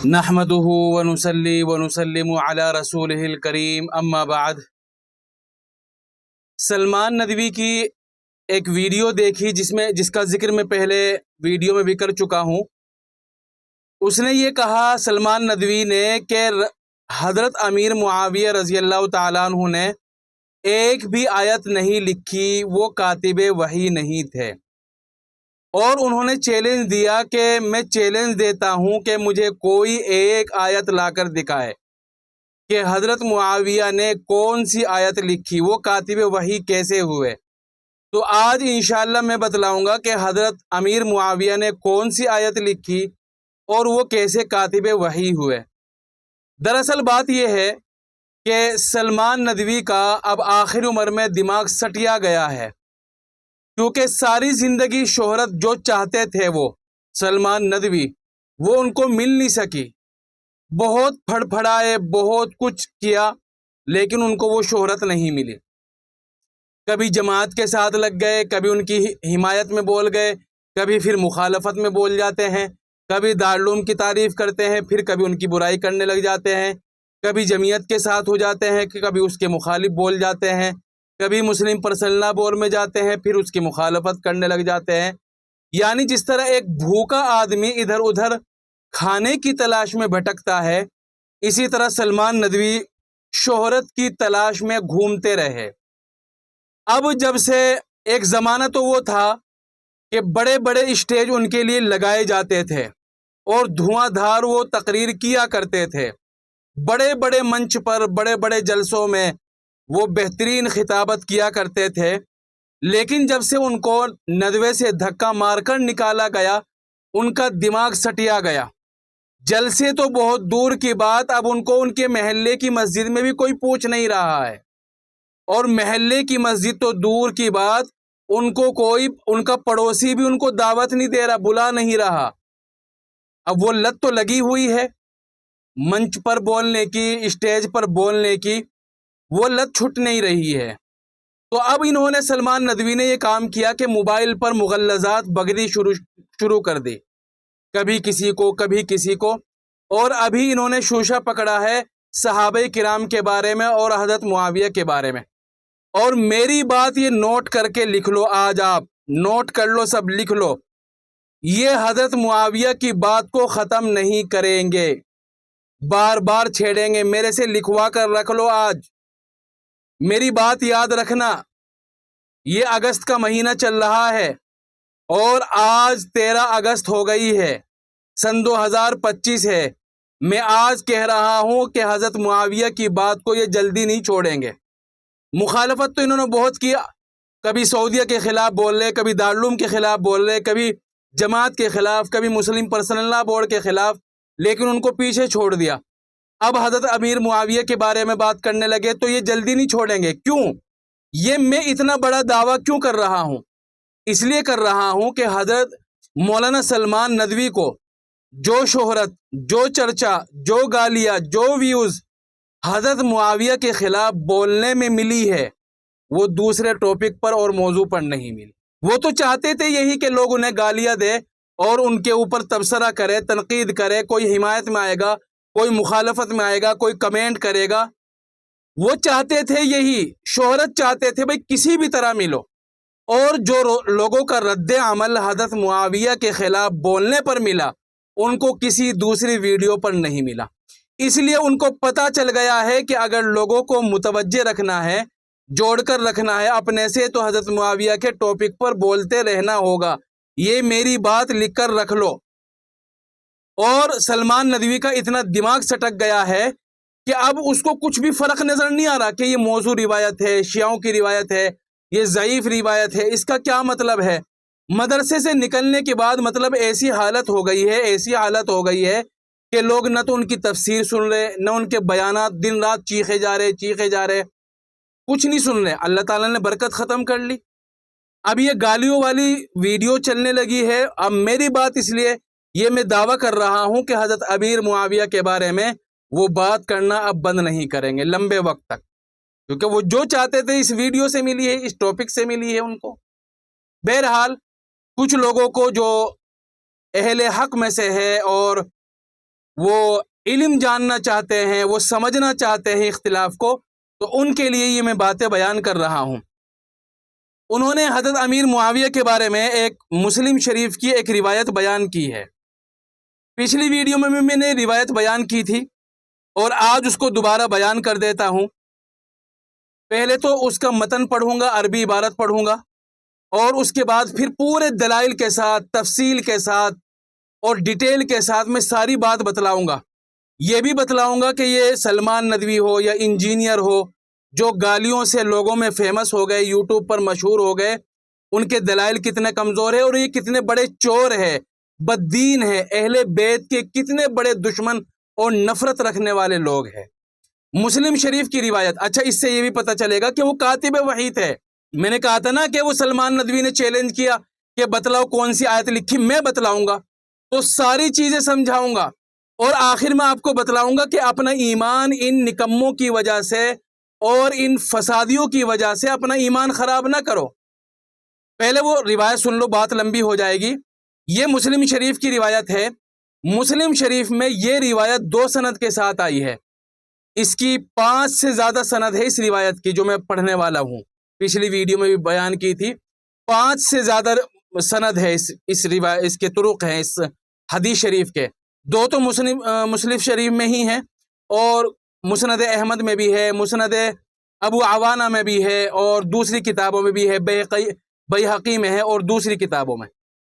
نحمده ونصلي ونسلم على رسوله الکریم اما بعد۔ سلمان ندوی کی ایک ویڈیو دیکھی جس کا ذکر میں پہلے ویڈیو میں بھی کر چکا ہوں۔ اس نے یہ کہا سلمان ندوی نے کہ حضرت امیر معاویہ رضی اللہ تعالیٰ عنہ نے ایک بھی آیت نہیں لکھی، وہ کاتب وحی نہیں تھے، اور انہوں نے چیلنج دیا کہ میں چیلنج دیتا ہوں کہ مجھے کوئی ایک آیت لا کر دکھائے کہ حضرت معاویہ نے کون سی آیت لکھی، وہ کاتب وحی کیسے ہوئے۔ تو آج انشاءاللہ میں بتلاؤں گا کہ حضرت امیر معاویہ نے کون سی آیت لکھی اور وہ کیسے کاتب وحی ہوئے۔ دراصل بات یہ ہے کہ سلمان ندوی کا اب آخر عمر میں دماغ سٹیا گیا ہے، کیونکہ ساری زندگی شہرت جو چاہتے تھے وہ سلمان ندوی، وہ ان کو مل نہیں سکی۔ بہت پھڑ پھڑائے، بہت کچھ کیا، لیکن ان کو وہ شہرت نہیں ملی۔ کبھی جماعت کے ساتھ لگ گئے، کبھی ان کی حمایت میں بول گئے، کبھی پھر مخالفت میں بول جاتے ہیں، کبھی دارالعلوم کی تعریف کرتے ہیں، پھر کبھی ان کی برائی کرنے لگ جاتے ہیں، کبھی جمعیت کے ساتھ ہو جاتے ہیں کہ کبھی اس کے مخالف بول جاتے ہیں، کبھی مسلم پرسنل لا بور میں جاتے ہیں، پھر اس کی مخالفت کرنے لگ جاتے ہیں۔ یعنی جس طرح ایک بھوکا آدمی ادھر ادھر کھانے کی تلاش میں بھٹکتا ہے، اسی طرح سلمان ندوی شہرت کی تلاش میں گھومتے رہے۔ اب جب سے ایک زمانہ تو وہ تھا کہ بڑے بڑے اسٹیج ان کے لیے لگائے جاتے تھے اور دھواں دھار وہ تقریر کیا کرتے تھے، بڑے بڑے منچ پر، بڑے بڑے جلسوں میں وہ بہترین خطابت کیا کرتے تھے۔ لیکن جب سے ان کو ندوے سے دھکا مار کر نکالا گیا، ان کا دماغ سٹیا گیا۔ جلسے تو بہت دور کی بات، اب ان کو ان کے محلے کی مسجد میں بھی کوئی پوچھ نہیں رہا ہے، اور محلے کی مسجد تو دور کی بات، ان کو کوئی ان کا پڑوسی بھی ان کو دعوت نہیں دے رہا، بلا نہیں رہا۔ اب وہ لت تو لگی ہوئی ہے منچ پر بولنے کی، اسٹیج پر بولنے کی، وہ لت چھٹ نہیں رہی ہے۔ تو اب انہوں نے سلمان ندوی نے یہ کام کیا کہ موبائل پر مغلظات بگڑی شروع کر دی، کبھی کسی کو کبھی کسی کو، اور ابھی انہوں نے شوشہ پکڑا ہے صحابہ کرام کے بارے میں اور حضرت معاویہ کے بارے میں۔ اور میری بات یہ نوٹ کر کے لکھ لو، آج آپ نوٹ کر لو، سب لکھ لو، یہ حضرت معاویہ کی بات کو ختم نہیں کریں گے، بار بار چھیڑیں گے۔ میرے سے لکھوا کر رکھ لو، آج میری بات یاد رکھنا۔ یہ اگست کا مہینہ چل رہا ہے اور آج 13 اگست ہو گئی ہے، سن 2025 ہے۔ میں آج کہہ رہا ہوں کہ حضرت معاویہ کی بات کو یہ جلدی نہیں چھوڑیں گے۔ مخالفت تو انہوں نے بہت کیا، کبھی سعودیہ کے خلاف بول رہے، کبھی دارالعلوم کے خلاف بول رہے، کبھی جماعت کے خلاف، کبھی مسلم پرسنل لا بورڈ کے خلاف، لیکن ان کو پیچھے چھوڑ دیا۔ اب حضرت امیر معاویہ کے بارے میں بات کرنے لگے تو یہ جلدی نہیں چھوڑیں گے۔ کیوں؟ یہ میں اتنا بڑا دعویٰ کیوں کر رہا ہوں؟ اس لیے کر رہا ہوں کہ حضرت مولانا سلمان ندوی کو جو شہرت، جو چرچا، جو گالیاں، جو ویوز حضرت معاویہ کے خلاف بولنے میں ملی ہے، وہ دوسرے ٹاپک پر اور موضوع پر نہیں ملی۔ وہ تو چاہتے تھے یہی کہ لوگ انہیں گالیاں دے اور ان کے اوپر تبصرہ کرے، تنقید کرے، کوئی حمایت میں آئے گا، کوئی مخالفت میں آئے گا، کوئی کمنٹ کرے گا۔ وہ چاہتے تھے یہی شہرت، چاہتے تھے بھئی کسی بھی طرح ملو، اور جو لوگوں کا رد عمل حضرت معاویہ کے خلاف بولنے پر ملا، ان کو کسی دوسری ویڈیو پر نہیں ملا۔ اس لیے ان کو پتہ چل گیا ہے کہ اگر لوگوں کو متوجہ رکھنا ہے، جوڑ کر رکھنا ہے اپنے سے، تو حضرت معاویہ کے ٹاپک پر بولتے رہنا ہوگا۔ یہ میری بات لکھ کر رکھ لو۔ اور سلمان ندوی کا اتنا دماغ سٹک گیا ہے کہ اب اس کو کچھ بھی فرق نظر نہیں آ رہا کہ یہ موضوع روایت ہے، شیعوں کی روایت ہے، یہ ضعیف روایت ہے، اس کا کیا مطلب ہے۔ مدرسے سے نکلنے کے بعد مطلب ایسی حالت ہو گئی ہے کہ لوگ نہ تو ان کی تفسیر سن رہے، نہ ان کے بیانات، دن رات چیخے جا رہے، کچھ نہیں سن رہے۔ اللہ تعالیٰ نے برکت ختم کر لی۔ اب یہ گالیوں والی ویڈیو چلنے لگی ہے۔ اب میری بات اس لیے یہ میں دعویٰ کر رہا ہوں کہ حضرت امیر معاویہ کے بارے میں وہ بات کرنا اب بند نہیں کریں گے لمبے وقت تک، کیونکہ وہ جو چاہتے تھے اس ویڈیو سے ملی ہے، اس ٹاپک سے ملی ہے ان کو۔ بہرحال کچھ لوگوں کو جو اہل حق میں سے ہے اور وہ علم جاننا چاہتے ہیں، وہ سمجھنا چاہتے ہیں اختلاف کو، تو ان کے لیے یہ میں باتیں بیان کر رہا ہوں۔ انہوں نے حضرت امیر معاویہ کے بارے میں ایک مسلم شریف کی ایک روایت بیان کی ہے۔ پچھلی ویڈیو میں میں نے روایت بیان کی تھی اور آج اس کو دوبارہ بیان کر دیتا ہوں۔ پہلے تو اس کا متن پڑھوں گا، عربی عبارت پڑھوں گا، اور اس کے بعد پھر پورے دلائل کے ساتھ، تفصیل کے ساتھ اور ڈیٹیل کے ساتھ میں ساری بات بتلاؤں گا۔ یہ بھی بتلاؤں گا کہ یہ سلمان ندوی ہو یا انجینئر ہو جو گالیوں سے لوگوں میں فیمس ہو گئے، یوٹیوب پر مشہور ہو گئے، ان کے دلائل کتنے کمزور ہیں اور یہ کتنے بڑے چور ہے، بددین ہے، اہل بیت کے کتنے بڑے دشمن اور نفرت رکھنے والے لوگ ہیں۔ مسلم شریف کی روایت، اچھا اس سے یہ بھی پتہ چلے گا کہ وہ کاتب وحی تھے۔ میں نے کہا تھا نا کہ وہ سلمان ندوی نے چیلنج کیا کہ بتلاؤ کون سی آیت لکھی، میں بتلاؤں گا، تو ساری چیزیں سمجھاؤں گا اور آخر میں آپ کو بتلاؤں گا کہ اپنا ایمان ان نکموں کی وجہ سے اور ان فسادیوں کی وجہ سے اپنا ایمان خراب نہ کرو۔ پہلے وہ روایت سن لو، بات لمبی ہو جائے گی۔ یہ مسلم شریف کی روایت ہے۔ مسلم شریف میں یہ روایت 2 سند کے ساتھ آئی ہے۔ اس کی 5 سے زیادہ سند ہے اس روایت کی جو میں پڑھنے والا ہوں، پچھلی ویڈیو میں بھی بیان کی تھی۔ 5 سے زیادہ سند ہے اس کے طرق ہیں اس حدیث شریف کے۔ 2 تو مسلم شریف میں ہی ہیں اور مسند احمد میں بھی ہے، مسند ابو عوانہ میں بھی ہے اور دوسری کتابوں میں بھی ہے، بیہقی میں ہے اور دوسری کتابوں میں۔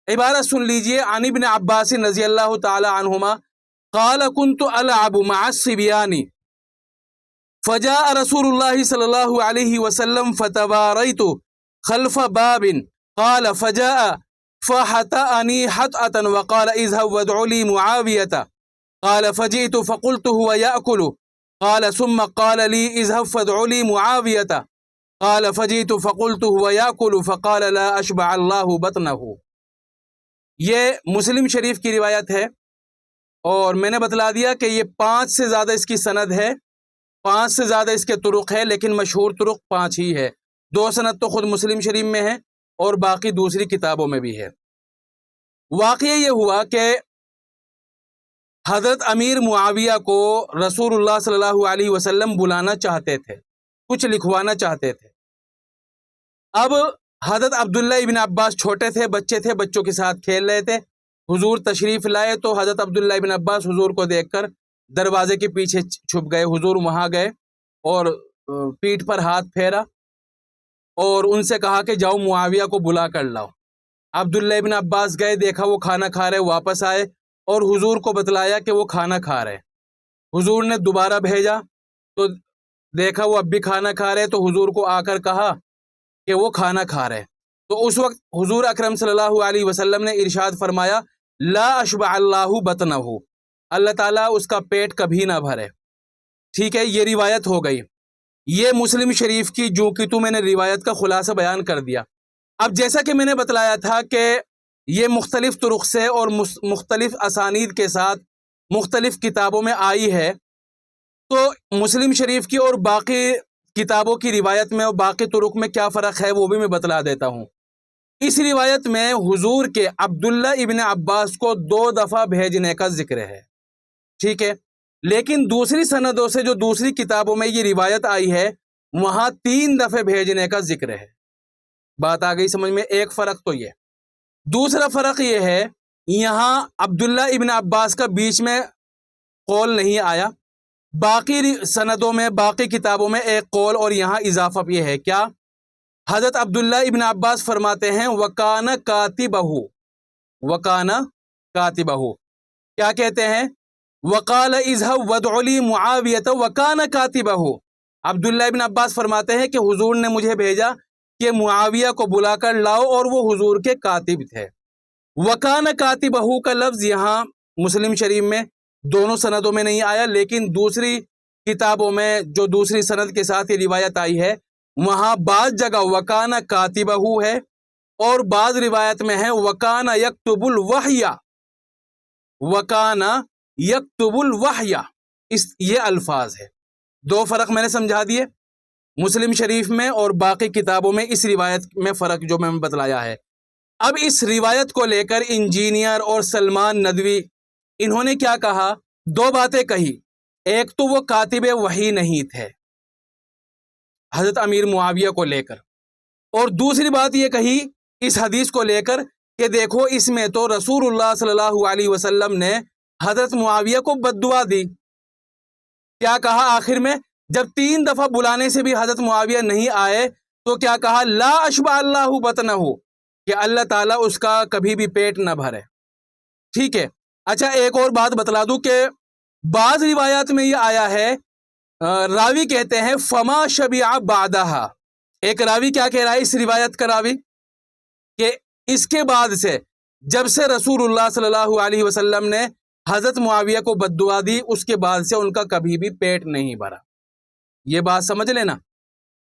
عبارت سن لیجئے، عن ابن عباس رضی اللہ تعالی عنہما قال كنت العب مع الصبيان فجاء رسول الله صلى الله عليه وسلم فتباريت خلف باب قال فجاء فحتأني حتأة وقال اذهب وادع لي معاوية قال فجئت فقلت هو يأكل قال ثم قال لي اذهب فادع لي معاوية قال فجئت فقلت هو يأكل فقال لا أشبع الله بطنه۔ یہ مسلم شریف کی روایت ہے اور میں نے بتلا دیا کہ یہ 5 سے زیادہ اس کی سند ہے، 5 سے زیادہ اس کے طرق ہے، لیکن مشہور طرق 5 ہی ہے۔ 2 سند تو خود مسلم شریف میں ہے اور باقی دوسری کتابوں میں بھی ہے۔ واقعہ یہ ہوا کہ حضرت امیر معاویہ کو رسول اللہ صلی اللہ علیہ وسلم بلانا چاہتے تھے، کچھ لکھوانا چاہتے تھے۔ اب حضرت عبداللہ ابن عباس چھوٹے تھے، بچے تھے، بچوں کے ساتھ کھیل رہے تھے۔ حضور تشریف لائے تو حضرت عبداللہ ابن عباس حضور کو دیکھ کر دروازے کے پیچھے چھپ گئے۔ حضور وہاں گئے اور پیٹھ پر ہاتھ پھیرا اور ان سے کہا کہ جاؤ معاویہ کو بلا کر لاؤ۔ عبداللہ ابن عباس گئے، دیکھا وہ کھانا کھا رہے، واپس آئے اور حضور کو بتلایا کہ وہ کھانا کھا رہے۔ حضور نے دوبارہ بھیجا تو دیکھا وہ اب بھی کھانا کھا رہے، تو حضور کو آ کر کہا کہ وہ کھانا کھا رہے۔ تو اس وقت حضور اکرم صلی اللہ علیہ وسلم نے ارشاد فرمایا لا اشبع اللہ بطنہ، اللہ تعالیٰ اس کا پیٹ کبھی نہ بھرے۔ ٹھیک ہے، یہ روایت ہو گئی۔ یہ مسلم شریف کی جو کہ تو میں نے روایت کا خلاصہ بیان کر دیا۔ اب جیسا کہ میں نے بتلایا تھا کہ یہ مختلف طرق سے اور مختلف اسانید کے ساتھ مختلف کتابوں میں آئی ہے، تو مسلم شریف کی اور باقی کتابوں کی روایت میں اور باقی طرق میں کیا فرق ہے وہ بھی میں بتلا دیتا ہوں۔ اس روایت میں حضور کے عبداللہ ابن عباس کو 2 دفعہ بھیجنے کا ذکر ہے، ٹھیک ہے، لیکن دوسری سندوں سے جو دوسری کتابوں میں یہ روایت آئی ہے وہاں 3 دفعے بھیجنے کا ذکر ہے۔ بات آ گئی سمجھ میں؟ ایک فرق تو یہ۔ دوسرا فرق یہ ہے، یہاں عبداللہ ابن عباس کا بیچ میں قول نہیں آیا، باقی سندوں میں باقی کتابوں میں ایک قول اور یہاں اضافہ یہ ہے، کیا؟ حضرت عبداللہ ابن عباس فرماتے ہیں وَكَانَ كَاتِبَهُ، وَكَانَ كَاتِبَهُ، کیا کہتے ہیں؟ وَقَالَ اذْهَبْ وَادْعُ لِي مُعَاوِيَةَ وَكَانَ كَاتِبَهُ۔ عبداللہ ابن عباس فرماتے ہیں کہ حضور نے مجھے بھیجا کہ معاویہ کو بلا کر لاؤ، اور وہ حضور کے کاتب تھے۔ وَكَانَ كَاتِبَهُ کا لفظ یہاں مسلم شریف میں دونوں سندوں میں نہیں آیا، لیکن دوسری کتابوں میں جو دوسری سند کے ساتھ یہ روایت آئی ہے وہاں بعض جگہ وَكَانَ كَاتِبَهُ ہے اور بعض روایت میں ہے وَكَانَ يَكْتُبُ الْوَحْيَ، وَكَانَ يَكْتُبُ الْوَحْيَ، یہ الفاظ ہے۔ 2 فرق میں نے سمجھا دیے، مسلم شریف میں اور باقی کتابوں میں اس روایت میں فرق جو میں نے بتلایا ہے۔ اب اس روایت کو لے کر انجینئر اور سلمان ندوی انہوں نے کیا کہا دو باتیں کہی، ایک تو وہ کاتب وحی نہیں تھے حضرت امیر معاویہ کو لے کر، اور دوسری بات یہ کہی اس حدیث کو لے کر کہ دیکھو اس میں تو رسول اللہ صلی اللہ علیہ وسلم نے حضرت معاویہ کو بد دعا دی۔ کیا کہا آخر میں؟ جب 3 دفعہ بلانے سے بھی حضرت معاویہ نہیں آئے تو کیا کہا؟ لا اشبع اللہ بطنہ، کہ اللہ تعالیٰ اس کا کبھی بھی پیٹ نہ بھرے۔ ٹھیک ہے، اچھا ایک اور بات بتلا دوں کہ بعض روایات میں یہ آیا ہے، راوی کہتے ہیں فما شبع بعدہا، ایک راوی کیا کہہ رہا ہے اس روایت کا راوی کہ اس کے بعد سے جب سے رسول اللہ صلی اللہ علیہ وسلم نے حضرت معاویہ کو بد دعا دی اس کے بعد سے ان کا کبھی بھی پیٹ نہیں بھرا۔ یہ بات سمجھ لینا۔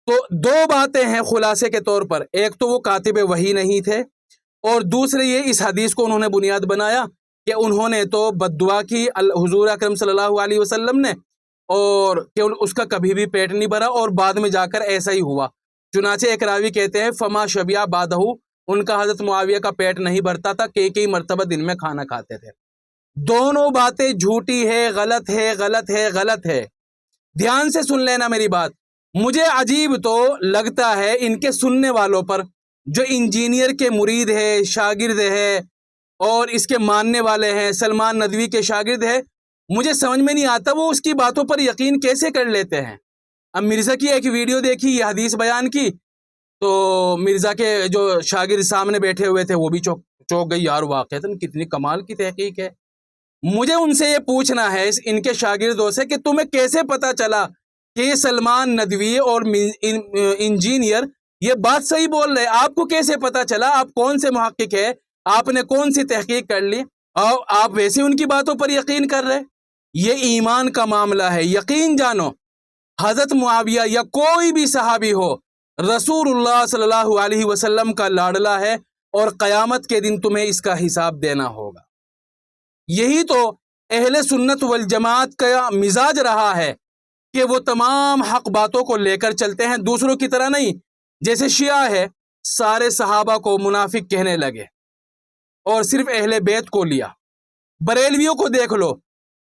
تو دو باتیں ہیں خلاصے کے طور پر، ایک تو وہ کاتب وحی نہیں تھے، اور دوسرے یہ اس حدیث کو انہوں نے بنیاد بنایا کہ انہوں نے تو بد دعا کی حضور اکرم صلی اللہ علیہ وسلم نے، اور کہ اس کا کبھی بھی پیٹ نہیں بھرا، اور بعد میں جا کر ایسا ہی ہوا۔ چنانچہ ایک راوی کہتے ہیں فما شبیہ بعدہ، ان کا حضرت معاویہ کا پیٹ نہیں بھرتا تھا، کئی مرتبہ دن میں کھانا کھاتے تھے۔ دونوں باتیں جھوٹی ہے، غلط ہے، غلط ہے، غلط ہے۔ دھیان سے سن لینا میری بات۔ مجھے عجیب تو لگتا ہے ان کے سننے والوں پر، جو انجینئر کے مرید ہے، شاگرد ہے، اور اس کے ماننے والے ہیں، سلمان ندوی کے شاگرد ہے، مجھے سمجھ میں نہیں آتا وہ اس کی باتوں پر یقین کیسے کر لیتے ہیں۔ اب مرزا کی ایک ویڈیو دیکھی، یہ حدیث بیان کی، تو مرزا کے جو شاگرد سامنے بیٹھے ہوئے تھے وہ بھی چوک گئی، یار واقعتاً کتنی کمال کی تحقیق ہے۔ مجھے ان سے یہ پوچھنا ہے ان کے شاگردوں سے کہ تمہیں کیسے پتا چلا کہ یہ سلمان ندوی اور انجینئر یہ بات صحیح بول رہے؟ آپ کو کیسے پتا چلا؟ آپ کون سے محقق ہے؟ آپ نے کون سی تحقیق کر لی اور آپ ویسے ان کی باتوں پر یقین کر رہے؟ یہ ایمان کا معاملہ ہے۔ یقین جانو، حضرت معاویہ یا کوئی بھی صحابی ہو، رسول اللہ صلی اللہ علیہ وسلم کا لاڈلا ہے، اور قیامت کے دن تمہیں اس کا حساب دینا ہوگا۔ یہی تو اہل سنت والجماعت کا مزاج رہا ہے کہ وہ تمام حق باتوں کو لے کر چلتے ہیں، دوسروں کی طرح نہیں۔ جیسے شیعہ ہے، سارے صحابہ کو منافق کہنے لگے اور صرف اہل بیت کو لیا۔ بریلویوں کو دیکھ لو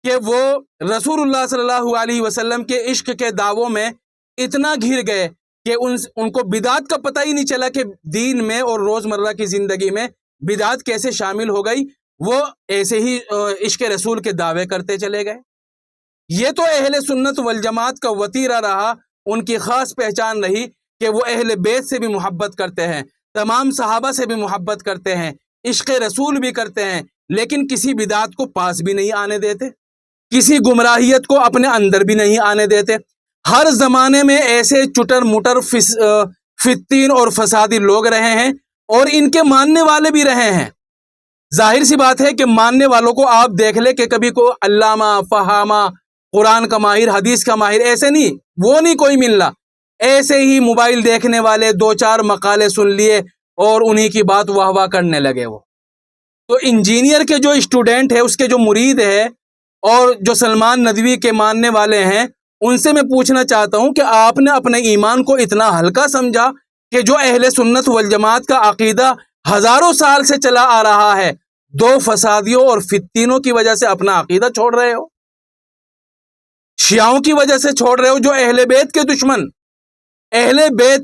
کہ وہ رسول اللہ صلی اللہ علیہ وسلم کے عشق کے دعووں میں اتنا گھر گئے کہ ان کو بدعت کا پتہ ہی نہیں چلا کہ دین میں اور روزمرہ کی زندگی میں بدعت کیسے شامل ہو گئی، وہ ایسے ہی عشق رسول کے دعوے کرتے چلے گئے۔ یہ تو اہل سنت والجماعت کا وتیرہ رہا، ان کی خاص پہچان رہی کہ وہ اہل بیت سے بھی محبت کرتے ہیں، تمام صحابہ سے بھی محبت کرتے ہیں، عشق رسول بھی کرتے ہیں، لیکن کسی بدعت کو پاس بھی نہیں آنے دیتے، کسی گمراہیت کو اپنے اندر بھی نہیں آنے دیتے۔ ہر زمانے میں ایسے چٹر مٹر فتین اور فسادی لوگ رہے ہیں، اور ان کے ماننے والے بھی رہے ہیں۔ ظاہر سی بات ہے کہ ماننے والوں کو آپ دیکھ لے کہ کبھی کو علامہ، فہامہ، قرآن کا ماہر، حدیث کا ماہر، ایسے نہیں، وہ نہیں کوئی مل رہا۔ ایسے ہی موبائل دیکھنے والے 2-4 مقالے سن لیے اور انہی کی بات واہ واہ کرنے لگے۔ وہ تو انجینئر کے جو اسٹوڈنٹ ہے، اس کے جو مرید ہے، اور جو سلمان ندوی کے ماننے والے ہیں، ان سے میں پوچھنا چاہتا ہوں کہ آپ نے اپنے ایمان کو اتنا ہلکا سمجھا کہ جو اہل سنت والجماعت کا عقیدہ ہزاروں سال سے چلا آ رہا ہے، 2 فسادیوں اور فتینوں کی وجہ سے اپنا عقیدہ چھوڑ رہے ہو؟ شیعوں کی وجہ سے چھوڑ رہے ہو، جو اہل بیت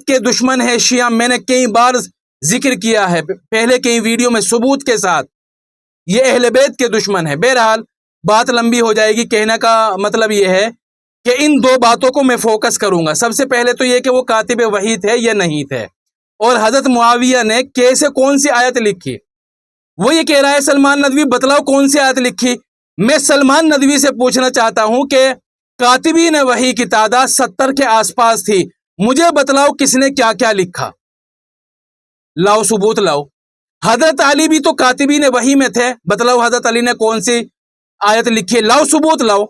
کے دشمن ہے شیعہ۔ میں نے کئی بار ذکر کیا ہے پہلے کئی ویڈیو میں ثبوت کے ساتھ، یہ اہل بیت کے دشمن ہے۔ بہرحال بات لمبی ہو جائے گی، کہنے کا مطلب یہ ہے کہ ان 2 باتوں کو میں فوکس کروں گا۔ سب سے پہلے تو یہ کہ وہ کاتب وحی تھے یا نہیں تھے، اور حضرت معاویہ نے کیسے کون سی آیت لکھی۔ وہ یہ کہہ رہا ہے سلمان ندوی بتلاؤ کون سی آیت لکھی۔ میں سلمان ندوی سے پوچھنا چاہتا ہوں کہ کاتبین وحی کی تعداد 70 کے آس پاس تھی، مجھے بتلاؤ کس نے کیا کیا لکھا، لاؤ ثبوت لاؤ۔ حضرت علی بھی تو کاتبین وحی میں تھے، بتلاؤ حضرت علی نے کون سی آیت لکھی، لاؤ ثبوت لاؤ۔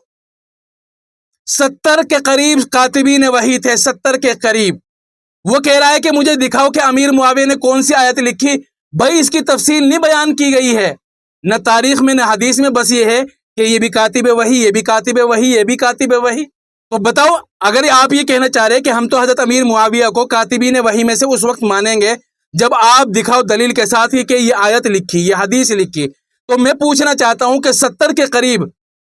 70 کے قریب کاتبین وحی تھے، 70 کے قریب۔ وہ کہہ رہا ہے کہ مجھے دکھاؤ کہ امیر معاویہ نے کون سی آیت لکھی۔ بھائی اس کی تفصیل نہیں بیان کی گئی ہے، نہ تاریخ میں نہ حدیث میں، بس یہ ہے کہ یہ بھی کاتب وحی، یہ بھی کاتب وحی، یہ بھی کاتب وحی۔ تو بتاؤ، اگر آپ یہ کہنا چاہ رہے کہ ہم تو حضرت امیر معاویہ کو کاتبین وحی میں سے اس وقت مانیں گے جب آپ دکھاؤ دلیل کے ساتھ ہی کہ یہ آیت لکھی، یہ حدیث لکھی، تو میں پوچھنا چاہتا ہوں کہ 70 کے قریب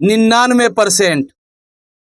99%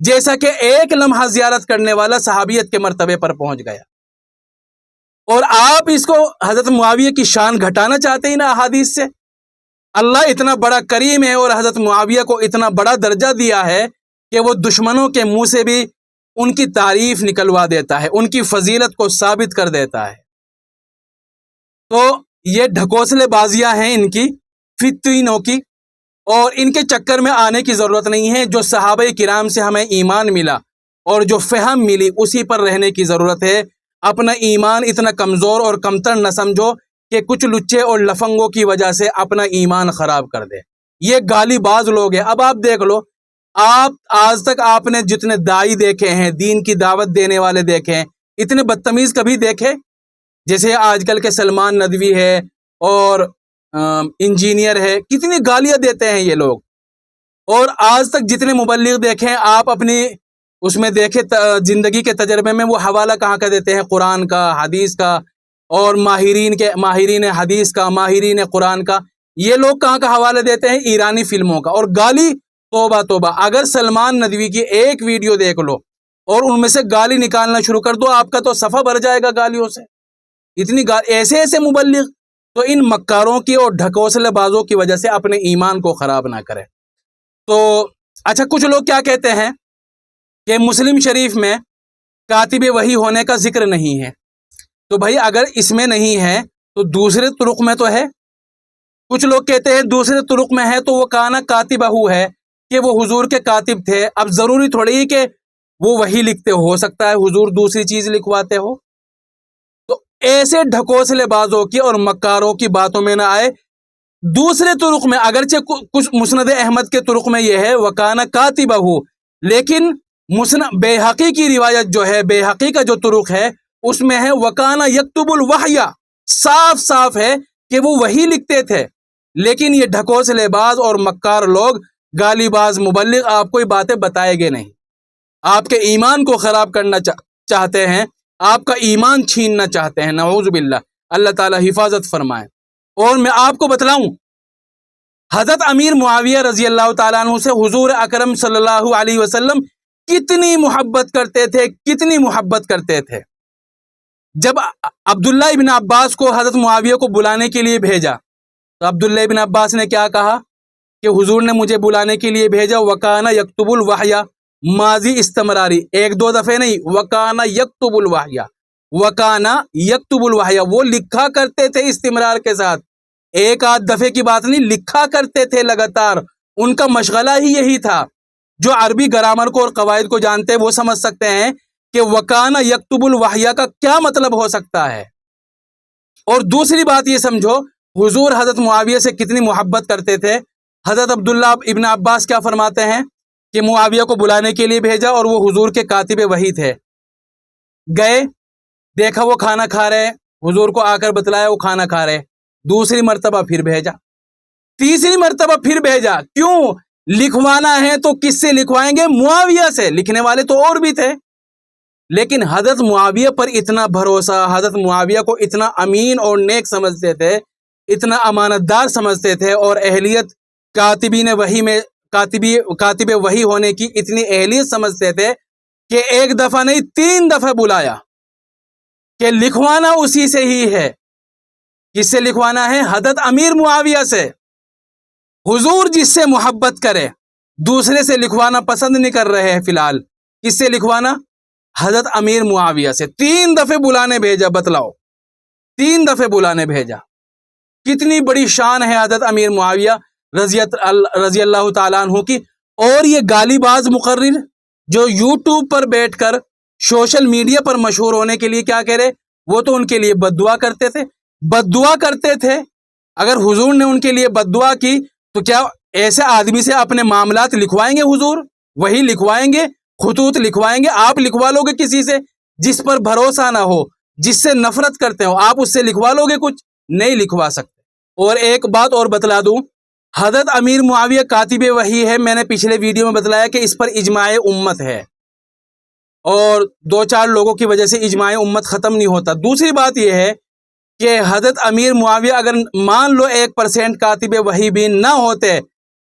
جیسا کہ ایک لمحہ زیارت کرنے والا صحابیت کے مرتبے پر پہنچ گیا. اور آپ اس کو حضرت معاویہ کی شان گھٹانا چاہتے ہیں نا احادیث سے. اللہ اتنا بڑا کریم ہے اور حضرت معاویہ کو اتنا بڑا درجہ دیا ہے کہ وہ دشمنوں کے منہ سے بھی ان کی تعریف نکلوا دیتا ہے, ان کی فضیلت کو ثابت کر دیتا ہے. تو یہ ڈھکوسلے بازیاں ہیں ان کی فطرینوں کی, اور ان کے چکر میں آنے کی ضرورت نہیں ہے. جو صحابہ کرام سے ہمیں ایمان ملا اور جو فہم ملی اسی پر رہنے کی ضرورت ہے. اپنا ایمان اتنا کمزور اور کمتر نہ سمجھو کہ کچھ لچے اور لفنگوں کی وجہ سے اپنا ایمان خراب کر دے. یہ گالی باز لوگ ہیں. اب آپ دیکھ لو, آپ آج تک آپ نے جتنے دائی دیکھے ہیں, دین کی دعوت دینے والے دیکھے ہیں, اتنے بدتمیز کبھی دیکھے؟ جیسے آج کل کے سلمان ندوی ہے اور انجینئر ہے, کتنی گالیاں دیتے ہیں یہ لوگ. اور آج تک جتنے مبلغ دیکھیں آپ اپنی اس میں دیکھیں زندگی کے تجربے میں, وہ حوالہ کہاں کا دیتے ہیں؟ قرآن کا, حدیث کا, اور ماہرین حدیث کا, ماہرین قرآن کا. یہ لوگ کہاں کا حوالہ دیتے ہیں؟ ایرانی فلموں کا. اور گالی, توبہ توبہ, اگر سلمان ندوی کی ایک ویڈیو دیکھ لو اور ان میں سے گالی نکالنا شروع کر دو, آپ کا تو صفحہ بھر جائے گا گالیوں سے. اتنی ایسے ایسے مبلغ. تو ان مکاروں کی اور ڈھکوسلے بازوں کی وجہ سے اپنے ایمان کو خراب نہ کرے. تو اچھا, کچھ لوگ کیا کہتے ہیں کہ مسلم شریف میں کاتب وحی ہونے کا ذکر نہیں ہے. تو بھائی اگر اس میں نہیں ہے تو دوسرے طرق میں تو ہے. کچھ لوگ کہتے ہیں دوسرے طرق میں ہے تو وہ کانا کاتبہ ہے کہ وہ حضور کے کاتب تھے. اب ضروری تھوڑی کہ وہ وحی لکھتے, ہو سکتا ہے حضور دوسری چیز لکھواتے ہو. تو ایسے ڈھکوسلے بازوں کی اور مکاروں کی باتوں میں نہ آئے. دوسرے طرق میں اگرچہ کچھ مسند احمد کے طرق میں یہ ہے وکانا کاتبہ, لیکن بیہقی کی روایت جو ہے, بیہقی کا جو طرق ہے اس میں ہے وکانا یکتب الوحی. صاف صاف ہے کہ وہ وحی لکھتے تھے. لیکن یہ ڈھکوسلے باز اور مکار لوگ, گالی باز مبلغ آپ کو یہ باتیں بتائے گے نہیں. آپ کے ایمان کو خراب کرنا چاہتے ہیں, آپ کا ایمان چھیننا چاہتے ہیں. نعوذ باللہ, اللہ تعالی حفاظت فرمائے. اور میں آپ کو بتلاؤں, حضرت امیر معاویہ رضی اللہ تعالیٰ عنہ سے حضور اکرم صلی اللہ علیہ وسلم کتنی محبت کرتے تھے, کتنی محبت کرتے تھے. جب عبداللہ ابن عباس کو حضرت معاویہ کو بلانے کے لیے بھیجا تو عبداللہ ابن عباس نے کیا کہا کہ حضور نے مجھے بلانے کے لیے بھیجا, وکانا یکتب الوحی, ماضی استمراری, ایک دو دفعے نہیں, وکانا یکتب الوحی, وکانا یکتب الوحی. وہ لکھا کرتے تھے استمرار کے ساتھ, ایک آدھ دفعے کی بات نہیں, لکھا کرتے تھے لگاتار. ان کا مشغلہ ہی یہی تھا. جو عربی گرامر کو اور قواعد کو جانتے ہیں وہ سمجھ سکتے ہیں کہ وکانا یکتب الوحی کا کیا مطلب ہو سکتا ہے. اور دوسری بات یہ سمجھو, حضور حضرت معاویہ سے کتنی محبت کرتے تھے. حضرت عبداللہ ابن عباس کیا فرماتے ہیں کہ معاویہ کو بلانے کے لیے بھیجا اور وہ حضور کے کاتب وحی تھے. گئے, دیکھا وہ کھانا کھا رہے, حضور کو آ کر بتلایا وہ کھانا کھا رہے. دوسری مرتبہ پھر بھیجا, تیسری مرتبہ پھر بھیجا. کیوں؟ لکھوانا ہے تو کس سے لکھوائیں گے؟ معاویہ سے. لکھنے والے تو اور بھی تھے, لیکن حضرت معاویہ پر اتنا بھروسہ, حضرت معاویہ کو اتنا امین اور نیک سمجھتے تھے, اتنا امانت دار سمجھتے تھے, اور اہلیت کاتبین وحی میں کاتب وحی ہونے کی اتنی اہلیت سمجھتے تھے کہ ایک دفعہ نہیں 3 دفعہ بلایا کہ لکھوانا اسی سے ہی ہے. کس سے لکھوانا ہے؟ حضرت امیر معاویہ سے. حضور جس سے محبت کرے, دوسرے سے لکھوانا پسند نہیں کر رہے ہیں فی الحال. کس سے لکھوانا؟ حضرت امیر معاویہ سے. 3 دفعے بلانے بھیجا, بتلاؤ 3 دفعے بلانے بھیجا. کتنی بڑی شان ہے حضرت امیر معاویہ رضی اللہ تعالیٰ عنہ کی. اور یہ گالی باز مقرر جو یوٹیوب پر بیٹھ کر سوشل میڈیا پر مشہور ہونے کے لیے کیا کہہ رہے, وہ تو ان کے لیے بد دعا کرتے تھے, بد دعا کرتے تھے. اگر حضور نے ان کے لیے بد دعا کی تو کیا ایسے آدمی سے اپنے معاملات لکھوائیں گے حضور؟ وہی لکھوائیں گے, خطوط لکھوائیں گے. آپ لکھوا لو گے کسی سے جس پر بھروسہ نہ ہو, جس سے نفرت کرتے ہو, آپ اس سے لکھوا لو گے کچھ؟ نہیں لکھوا سکتے. اور ایک بات اور بتلا دوں, حضرت امیر معاویہ کاتب وحی ہے. میں نے پچھلے ویڈیو میں بتلایا کہ اس پر اجماع امت ہے, اور 2-4 لوگوں کی وجہ سے اجماع امت ختم نہیں ہوتا. دوسری بات یہ ہے کہ حضرت امیر معاویہ اگر مان لو 1% کاتب وحی بھی نہ ہوتے,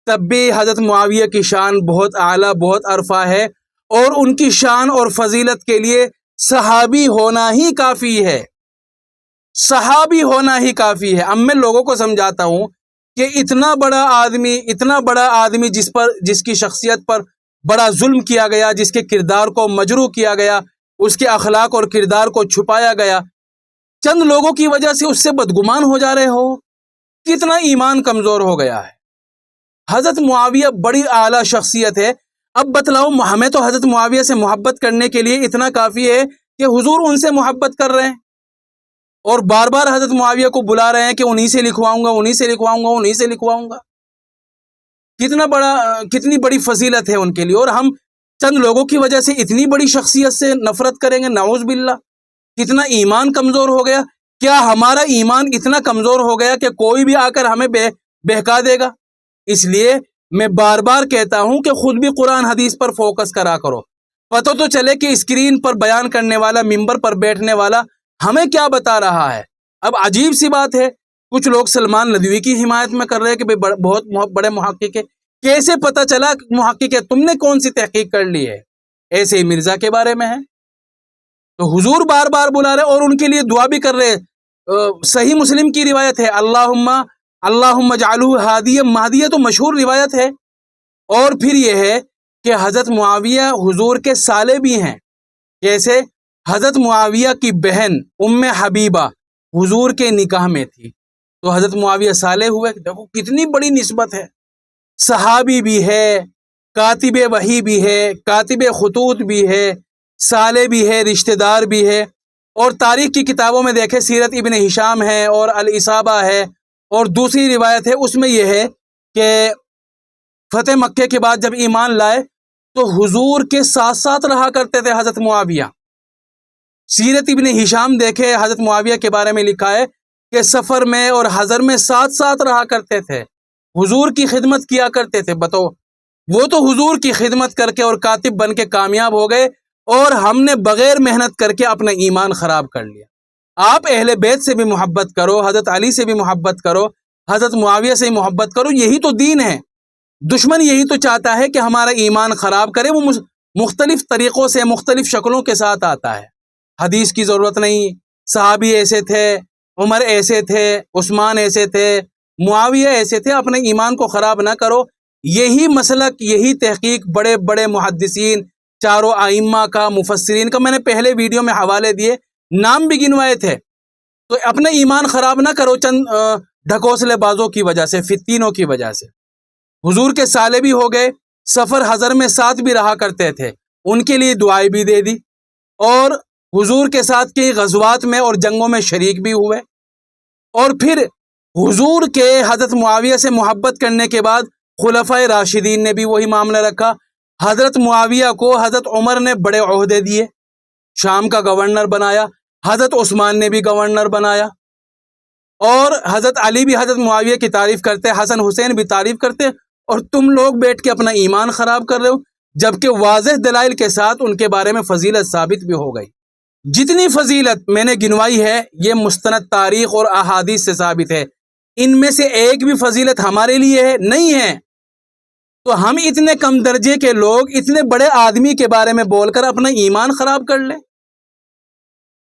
تب بھی حضرت معاویہ کی شان بہت اعلیٰ, بہت عرفہ ہے. اور ان کی شان اور فضیلت کے لیے صحابی ہونا ہی کافی ہے، صحابی ہونا ہی کافی ہے۔ اب میں لوگوں کو سمجھاتا ہوں کہ اتنا بڑا آدمی جس کی شخصیت پر بڑا ظلم کیا گیا، جس کے کردار کو مجروح کیا گیا، اس کے اخلاق اور کردار کو چھپایا گیا، چند لوگوں کی وجہ سے اس سے بدگمان ہو جا رہے ہو، کتنا ایمان کمزور ہو گیا ہے۔ حضرت معاویہ بڑی اعلیٰ شخصیت ہے، اب بتلاؤ ہمیں تو حضرت معاویہ سے محبت کرنے کے لیے اتنا کافی ہے کہ حضور ان سے محبت کر رہے ہیں اور بار بار حضرت معاویہ کو بلا رہے ہیں کہ انہی سے لکھواؤں گا، انہی سے لکھواؤں گا، انہی سے لکھواؤں گا۔ کتنی بڑی فضیلت ہے ان کے لیے، اور ہم چند لوگوں کی وجہ سے اتنی بڑی شخصیت سے نفرت کریں گے، نعوذ باللہ۔ کتنا ایمان کمزور ہو گیا۔ کیا ہمارا ایمان اتنا کمزور ہو گیا کہ کوئی بھی آ کر ہمیں بہکا دے گا؟ اس لیے میں بار بار کہتا ہوں کہ خود بھی قرآن حدیث پر فوکس کرا کرو، پتہ تو چلے کہ اسکرین پر بیان کرنے والا، ممبر پر بیٹھنے والا ہمیں کیا بتا رہا ہے۔ اب عجیب سی بات ہے، کچھ لوگ سلمان ندوی کی حمایت میں کر رہے ہیں کہ بہت بڑے محقق ہے۔ کیسے پتہ چلا محقق ہے؟ تم نے کون سی تحقیق کر لی ہے؟ ایسے ہی مرزا کے بارے میں ہے۔ تو حضور بار بار بلا رہے اور ان کے لیے دعا بھی کر رہے۔ صحیح مسلم کی روایت ہے، اللہم اجعلہ ہادیا مہدیہ، تو مشہور روایت ہے۔ اور پھر یہ ہے کہ حضرت معاویہ حضور کے سالے بھی ہیں، جیسے حضرت معاویہ کی بہن ام حبیبہ حضور کے نکاح میں تھی، تو حضرت معاویہ سالے ہوئے۔ دیکھو کتنی بڑی نسبت ہے، صحابی بھی ہے، کاتب وحی بھی ہے، کاتب خطوط بھی ہے، سالے بھی ہے، رشتہ دار بھی ہے۔ اور تاریخ کی کتابوں میں دیکھیں، سیرت ابن ہشام ہے اور الاصابہ ہے، اور دوسری روایت ہے اس میں یہ ہے کہ فتح مکہ کے بعد جب ایمان لائے تو حضور کے ساتھ ساتھ رہا کرتے تھے حضرت معاویہ۔ سیرت ابن ہشام دیکھے، حضرت معاویہ کے بارے میں لکھا ہے کہ سفر میں اور حضر میں ساتھ ساتھ رہا کرتے تھے، حضور کی خدمت کیا کرتے تھے۔ بتاؤ، وہ تو حضور کی خدمت کر کے اور کاتب بن کے کامیاب ہو گئے، اور ہم نے بغیر محنت کر کے اپنا ایمان خراب کر لیا۔ آپ اہل بیت سے بھی محبت کرو، حضرت علی سے بھی محبت کرو، حضرت معاویہ سے بھی محبت کرو، یہی تو دین ہے۔ دشمن یہی تو چاہتا ہے کہ ہمارا ایمان خراب کرے، وہ مختلف طریقوں سے، مختلف شکلوں کے ساتھ آتا ہے۔ حدیث کی ضرورت نہیں، صحابی ایسے تھے، عمر ایسے تھے، عثمان ایسے تھے، معاویہ ایسے تھے، اپنے ایمان کو خراب نہ کرو۔ یہی مسلک، یہی تحقیق بڑے بڑے محدثین، چاروں ائمہ کا، مفسرین کا، میں نے پہلے ویڈیو میں حوالے دیے، نام بھی گنوائے تھے۔ تو اپنا ایمان خراب نہ کرو چند ڈھکوسلے بازوں کی وجہ سے، فتینوں کی وجہ سے۔ حضور کے سالے بھی ہو گئے، سفر حضر میں ساتھ بھی رہا کرتے تھے، ان کے لیے دعائیں بھی دے دی، اور حضور کے ساتھ کئی غزوات میں اور جنگوں میں شریک بھی ہوئے۔ اور پھر حضور کے حضرت معاویہ سے محبت کرنے کے بعد خلفائے راشدین نے بھی وہی معاملہ رکھا۔ حضرت معاویہ کو حضرت عمر نے بڑے عہدے دیے، شام کا گورنر بنایا، حضرت عثمان نے بھی گورنر بنایا، اور حضرت علی بھی حضرت معاویہ کی تعریف کرتے، حسن حسین بھی تعریف کرتے، اور تم لوگ بیٹھ کے اپنا ایمان خراب کر رہے ہو، جبکہ واضح دلائل کے ساتھ ان کے بارے میں فضیلت ثابت بھی ہو گئی۔ جتنی فضیلت میں نے گنوائی ہے یہ مستند تاریخ اور احادیث سے ثابت ہے، ان میں سے ایک بھی فضیلت ہمارے لیے ہے نہیں ہے۔ تو ہم اتنے کم درجے کے لوگ اتنے بڑے آدمی کے بارے میں بول کر اپنا ایمان خراب کر لیں۔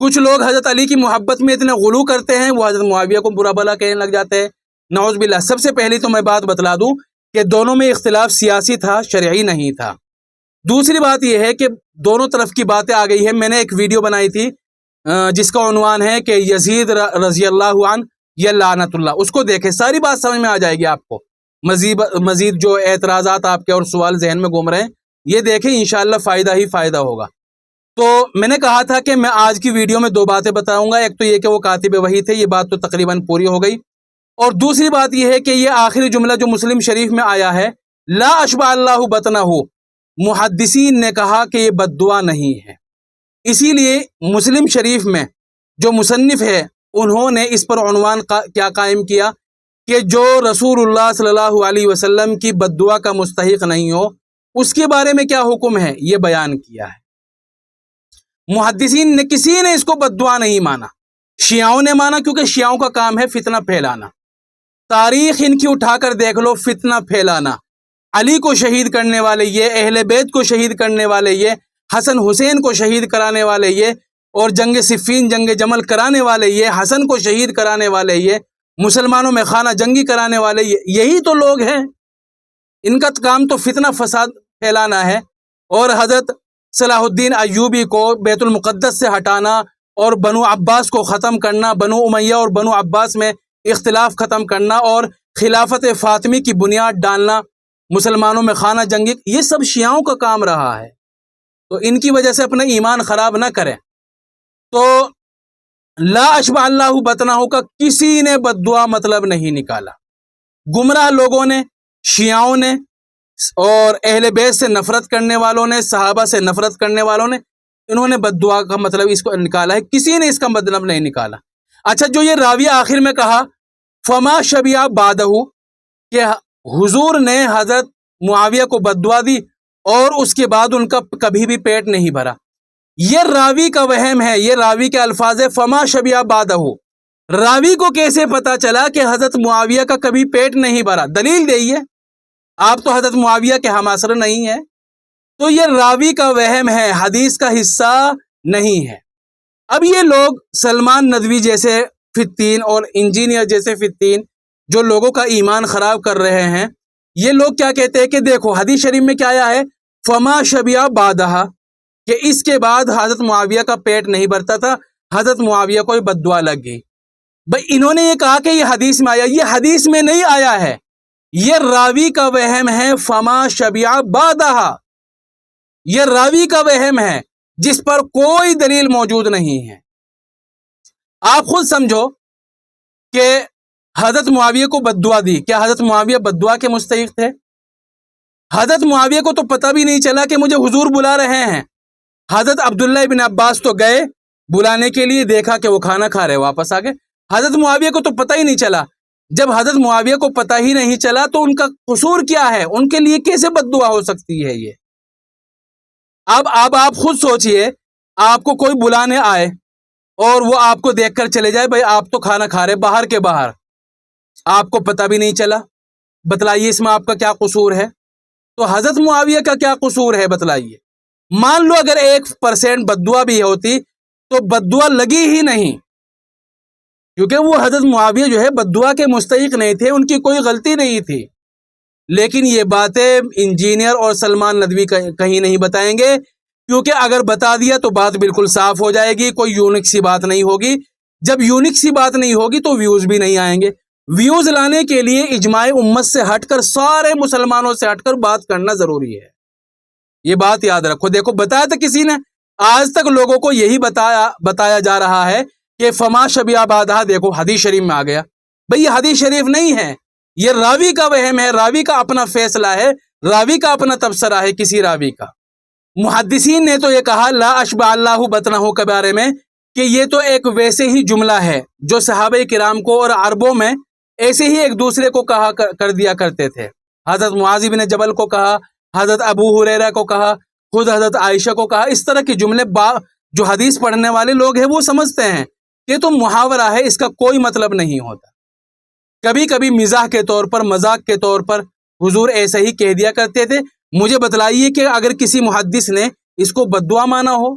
کچھ لوگ حضرت علی کی محبت میں اتنے غلو کرتے ہیں، وہ حضرت معاویہ کو برا بھلا کہنے لگ جاتے ہیں، نعوذ باللہ۔ سب سے پہلی تو میں بات بتلا دوں کہ دونوں میں اختلاف سیاسی تھا، شرعی نہیں تھا۔ دوسری بات یہ ہے کہ دونوں طرف کی باتیں آ گئی ہے۔ میں نے ایک ویڈیو بنائی تھی جس کا عنوان ہے کہ یزید رضی اللہ عنہ یا لعنت اللہ، اس کو دیکھیں، ساری بات سمجھ میں آ جائے گی آپ کو۔ مزید جو اعتراضات آپ کے اور سوال ذہن میں گھوم رہے ہیں یہ دیکھیں، انشاءاللہ فائدہ ہی فائدہ ہوگا۔ تو میں نے کہا تھا کہ میں آج کی ویڈیو میں دو باتیں بتاؤں گا، ایک تو یہ کہ وہ کاتب وحی تھے، یہ بات تو تقریباً پوری ہو گئی، اور دوسری بات یہ ہے کہ یہ آخری جملہ جو مسلم شریف میں آیا ہے، لا اشبع اللہ بطنہ، محدثین نے کہا کہ یہ بد دعا نہیں ہے۔ اسی لیے مسلم شریف میں جو مصنف ہے انہوں نے اس پر عنوان کیا قائم کیا کہ جو رسول اللہ صلی اللہ علیہ وسلم کی بد دعا کا مستحق نہیں ہو اس کے بارے میں کیا حکم ہے، یہ بیان کیا ہے۔ محدثین نے کسی نے اس کو بد دعا نہیں مانا، شیعوں نے مانا کیونکہ شیعوں کا کام ہے فتنہ پھیلانا۔ تاریخ ان کی اٹھا کر دیکھ لو، فتنہ پھیلانا۔ علی کو شہید کرنے والے یہ، اہل بیت کو شہید کرنے والے یہ، حسن حسین کو شہید کرانے والے یہ، اور جنگ صفین جنگ جمل کرانے والے یہ، حسن کو شہید کرانے والے یہ، مسلمانوں میں خانہ جنگی کرانے والے یہ، یہی تو لوگ ہیں۔ ان کا کام تو فتنہ فساد پھیلانا ہے، اور حضرت صلاح الدین ایوبی کو بیت المقدس سے ہٹانا اور بنو عباس کو ختم کرنا، بنو امیہ اور بنو عباس میں اختلاف ختم کرنا اور خلافت فاطمی کی بنیاد ڈالنا، مسلمانوں میں خانہ جنگی، یہ سب شیعوں کا کام رہا ہے۔ تو ان کی وجہ سے اپنا ایمان خراب نہ کریں۔ تو لا اشبع اللہ بطنہ کا کسی نے بد دعا مطلب نہیں نکالا۔ گمراہ لوگوں نے، شیعوں نے اور اہل بیت سے نفرت کرنے والوں نے، صحابہ سے نفرت کرنے والوں نے، انہوں نے بد دعا کا مطلب اس کو نکالا ہے، کسی نے اس کا مطلب نہیں نکالا۔ اچھا، جو یہ راوی آخر میں کہا فما شبیہ بادہ، کہ حضور نے حضرت معاویہ کو بد دعا دی اور اس کے بعد ان کا کبھی بھی پیٹ نہیں بھرا، یہ راوی کا وہم ہے، یہ راوی کے الفاظ ہے فما شبیہ بادہ۔ راوی کو کیسے پتا چلا کہ حضرت معاویہ کا کبھی پیٹ نہیں بھرا؟ دلیل دئیے، آپ تو حضرت معاویہ کے ہمعصر نہیں ہیں۔ تو یہ راوی کا وہم ہے، حدیث کا حصہ نہیں ہے۔ اب یہ لوگ سلمان ندوی جیسے فتین اور انجینئر جیسے فتین جو لوگوں کا ایمان خراب کر رہے ہیں، یہ لوگ کیا کہتے ہیں کہ دیکھو حدیث شریف میں کیا آیا ہے، فما شبیہ بادہ، کہ اس کے بعد حضرت معاویہ کا پیٹ نہیں بھرتا تھا، حضرت معاویہ کو بد دعا لگ گئی۔ بھائی انہوں نے یہ کہا کہ یہ حدیث میں آیا، یہ حدیث میں نہیں آیا ہے، یہ راوی کا وہم ہے فما شبیہ بادہ، یہ راوی کا وہم ہے جس پر کوئی دلیل موجود نہیں ہے۔ آپ خود سمجھو کہ حضرت معاویہ کو بد دعا دی، کیا حضرت معاویہ بد دعا کے مستحق تھے؟ حضرت معاویہ کو تو پتہ بھی نہیں چلا کہ مجھے حضور بلا رہے ہیں۔ حضرت عبداللہ بن عباس تو گئے بلانے کے لیے، دیکھا کہ وہ کھانا کھا رہے، واپس آ گئے۔ حضرت معاویہ کو تو پتہ ہی نہیں چلا۔ جب حضرت معاویہ کو پتہ ہی نہیں چلا تو ان کا قصور کیا ہے؟ ان کے لیے کیسے بد دعا ہو سکتی ہے یہ؟ اب آپ خود سوچئے، آپ کو کوئی بلانے آئے اور وہ آپ کو دیکھ کر چلے جائے، بھائی آپ تو کھانا کھا رہے باہر کے باہر، آپ کو پتہ بھی نہیں چلا، بتلائیے اس میں آپ کا کیا قصور ہے؟ تو حضرت معاویہ کا کیا قصور ہے بتلائیے؟ مان لو اگر 1% بد دعا بھی ہوتی تو بد دعا لگی ہی نہیں، کیونکہ وہ حضرت معاویہ جو ہے بد دعا کے مستحق نہیں تھے، ان کی کوئی غلطی نہیں تھی۔ لیکن یہ باتیں انجینئر اور سلمان ندوی کہیں نہیں بتائیں گے، کیونکہ اگر بتا دیا تو بات بالکل صاف ہو جائے گی، کوئی یونک سی بات نہیں ہوگی۔ جب یونک سی بات نہیں ہوگی تو ویوز بھی نہیں آئیں گے۔ ویوز لانے کے لیے اجماع امت سے ہٹ کر، سارے مسلمانوں سے ہٹ کر بات کرنا ضروری ہے، یہ بات یاد رکھو۔ دیکھو بتایا تھا کسی نے، آج تک لوگوں کو یہی بتایا جا رہا ہے کہ فما شبیہ بادہ، دیکھو حدیث شریف میں آ گیا۔ بھئی یہ حدیث شریف نہیں ہے، یہ راوی کا وہم ہے، راوی کا اپنا فیصلہ ہے، راوی کا اپنا تبصرہ ہے کسی راوی کا۔ محدثین نے تو یہ کہا لا اشبع اللہ بطنہ کے بارے میں کہ یہ تو ایک ویسے ہی جملہ ہے جو صحابہ کرام کو اور عربوں میں ایسے ہی ایک دوسرے کو کہا کر دیا کرتے تھے۔ حضرت معاذ بن جبل کو کہا، حضرت ابو ہریرہ کو کہا، خود حضرت عائشہ کو کہا، اس طرح کے جملے جو حدیث پڑھنے والے لوگ ہیں وہ سمجھتے ہیں کہ تو محاورہ ہے، اس کا کوئی مطلب نہیں ہوتا۔ کبھی کبھی مزاح کے طور پر، مذاق کے طور پر حضور ایسا ہی کہہ دیا کرتے تھے۔ مجھے بتلائیے کہ اگر کسی محدث نے اس کو بد دعا مانا ہو،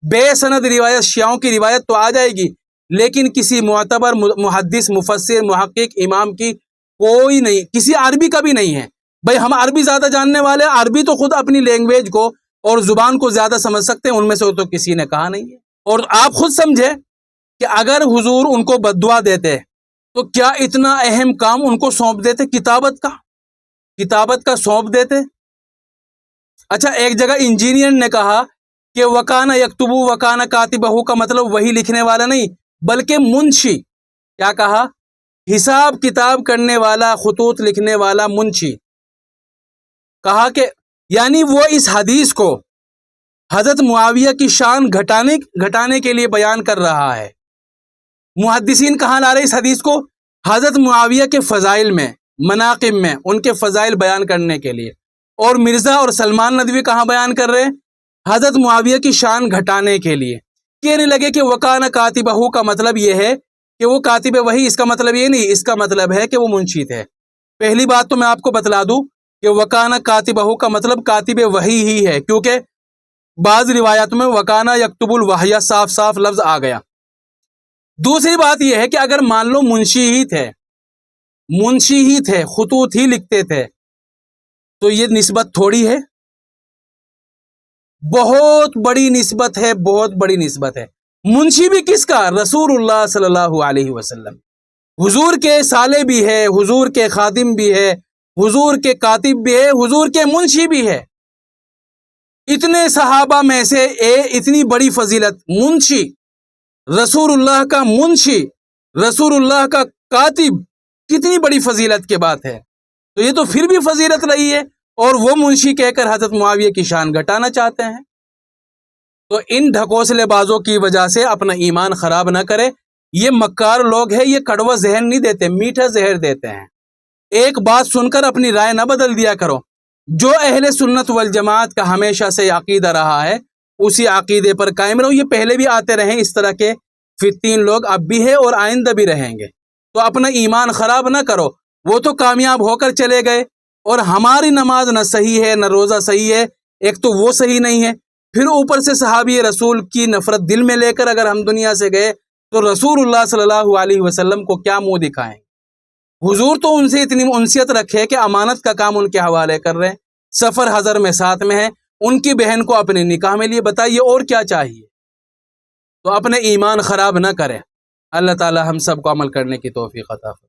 بے سند روایت، شیعوں کی روایت تو آ جائے گی، لیکن کسی معتبر محدث، مفسر، محقق، امام کی کوئی نہیں، کسی عربی کا بھی نہیں ہے۔ بھائی ہم عربی زیادہ جاننے والے، عربی تو خود اپنی لینگویج کو اور زبان کو زیادہ سمجھ سکتے ہیں، ان میں سے تو کسی نے کہا نہیں ہے۔ اور آپ خود سمجھے کہ اگر حضور ان کو بد دعا دیتے تو کیا اتنا اہم کام ان کو سونپ دیتے، کتابت کا سونپ دیتے۔ اچھا، ایک جگہ انجینئر نے کہا کہ وکانہ یکتبو وکانہ کاتبہ کا مطلب وہی لکھنے والا نہیں بلکہ منشی۔ کیا کہا؟ حساب کتاب کرنے والا، خطوط لکھنے والا منشی۔ کہا کہ یعنی وہ اس حدیث کو حضرت معاویہ کی شان گھٹانے کے لیے بیان کر رہا ہے۔ محدثین کہاں لا رہے اس حدیث کو؟ حضرت معاویہ کے فضائل میں، مناقب میں، ان کے فضائل بیان کرنے کے لیے۔ اور مرزا اور سلمان ندوی کہاں بیان کر رہے ہیں؟ حضرت معاویہ کی شان گھٹانے کے لیے۔ کہنے لگے کہ وکانہ کاتبہ کا مطلب یہ ہے کہ وہ کاتب وحی، اس کا مطلب یہ نہیں، اس کا مطلب ہے کہ وہ منشی تھے۔ پہلی بات تو میں آپ کو بتلا دوں کہ وکانہ کاتبہ کا مطلب کاتب وحی ہی ہے، کیونکہ بعض روایات میں وکانہ یکتب الوحی صاف صاف لفظ آ گیا۔ دوسری بات یہ ہے کہ اگر مان لو منشی ہی تھے، خطوط ہی لکھتے تھے، تو یہ نسبت تھوڑی ہے، بہت بڑی نسبت ہے، بہت بڑی نسبت ہے۔ منشی بھی کس کا؟ رسول اللہ صلی اللہ علیہ وسلم، حضور کے سالے بھی ہے، حضور کے خادم بھی ہے، حضور کے کاتب بھی ہے، حضور کے منشی بھی ہے۔ اتنے صحابہ میں سے اتنی بڑی فضیلت، منشی، رسول اللہ کا منشی، رسول اللہ کا کاتب، کتنی بڑی فضیلت کی بات ہے۔ تو یہ تو پھر بھی فضیلت رہی ہے، اور وہ منشی کہہ کر حضرت معاویہ کی شان گھٹانا چاہتے ہیں۔ تو ان ڈھکوسلے بازوں کی وجہ سے اپنا ایمان خراب نہ کرے۔ یہ مکار لوگ ہیں، یہ کڑوا زہر نہیں دیتے، میٹھا زہر دیتے ہیں۔ ایک بات سن کر اپنی رائے نہ بدل دیا کرو۔ جو اہل سنت والجماعت کا ہمیشہ سے عقیدہ رہا ہے، اسی عقیدے پر قائم رہو۔ یہ پہلے بھی آتے رہے اس طرح کے فتین لوگ، اب بھی ہے اور آئندہ بھی رہیں گے۔ تو اپنا ایمان خراب نہ کرو، وہ تو کامیاب ہو کر چلے گئے، اور ہماری نماز نہ صحیح ہے، نہ روزہ صحیح ہے، ایک تو وہ صحیح نہیں ہے، پھر اوپر سے صحابی رسول کی نفرت دل میں لے کر اگر ہم دنیا سے گئے تو رسول اللہ صلی اللہ علیہ وسلم کو کیا منہ دکھائیں؟ حضور تو ان سے اتنی انسیت رکھے کہ امانت کا کام ان کے حوالے کر رہے ہیں، سفر حضر میں ساتھ میں ہے، ان کی بہن کو اپنے نکاح میں لیے، بتائیے اور کیا چاہیے؟ تو اپنے ایمان خراب نہ کریں۔ اللہ تعالی ہم سب کو عمل کرنے کی توفیق عطا فرمائے۔